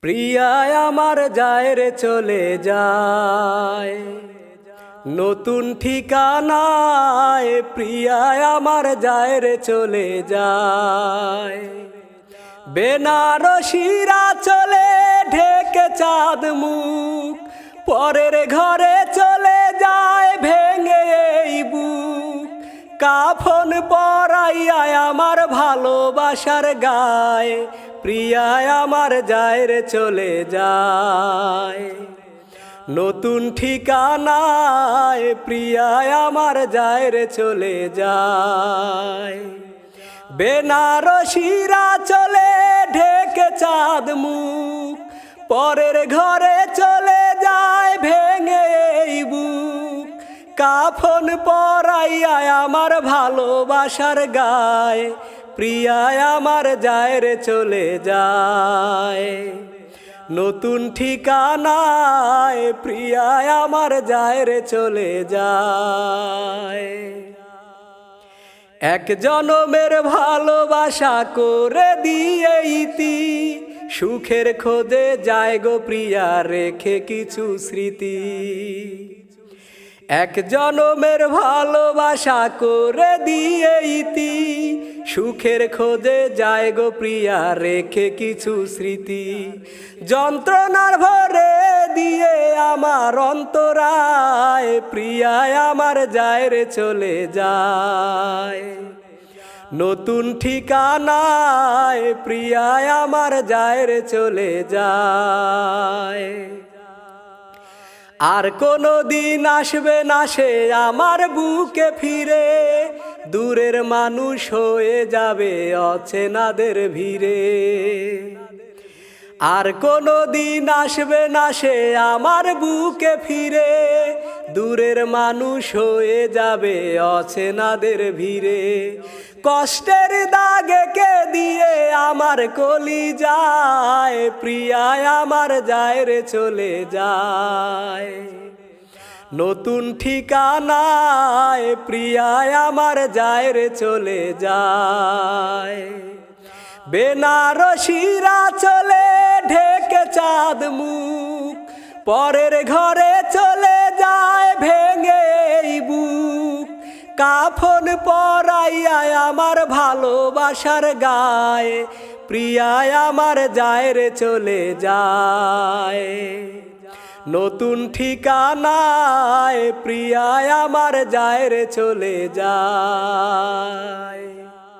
প্রিয়ায় আমার যায় রে চলে যায় নতুন ঠিকানায়। প্রিয়ায় আমার যায় রে চলে যায় বেনারসিরা চলে ঢেকে চাঁদ মুখ। পরের ঘরে চলে যায় ভেঙে এই বুক। কাফন পরাইয়া আমার ভালোবাসার গায়ে প্রিয়ায় আমার যায় রে চলে যায় নতুন ঠিকানায়। প্রিয়ায় আমার যায় রে চলে যায় বেনারসিরা চলে ঢেকে চাঁদ মুখ। পরের ঘরে চলে যায় ভেঙে এই বুক। কাফন পরাইয়া আমার ভালোবাসার গায়ে প্রিয়ায় আমার যায় রে চলে যায় নতুন ঠিকানায়। প্রিয়ায় আমার যায় রে চলে যায় এক জনমের ভালোবাসা করে দিয়ে ইতি। সুখের খোঁজে যায় গো প্রিয়া রেখে কিছু স্মৃতি। এক জনমের ভালোবাসা করে দিয়ে ইতি। সুখের খোঁজে যায় গো প্রিয়া রেখে কিছু স্মৃতি। যন্ত্রণার ভরে দিয়ে আমার অন্তরায় প্রিয়ায় আমার যায় রে চলে যায় নতুন ঠিকানায়। প্রিয়ায় আমার যায় রে চলে যায় আর কোনো দিন আসবে না সে আমার বুকে ফিরে। দূরের মানুষ হয়ে যাবে অচেনাদের ভিড়ে। আর কোনো দিন আসবে না সে আমার বুকে ফিরে। দূরের মানুষ হয়ে যাবে অচেনাদের ভিড়ে। কষ্টের দাগে কে দিয়ে আমার কলি যায় প্রিয়ায় আমার যায় রে চলে যায় নতুন ঠিকানায়। প্রিয়ায় আমার যায় রে চলে যায় বেনারসিরা চলে ঢেকে চাঁদ মুখ। পরের ঘরে চলে যায় ভেঙে এই বুক। কাফন পরাইয়া আমার ভালোবাসার গায়ে প্রিয়ায় আমার যায় রে চলে যায় নতুন ঠিকানায়। প্রিয়ায় আমার যায় রে চলে যায়।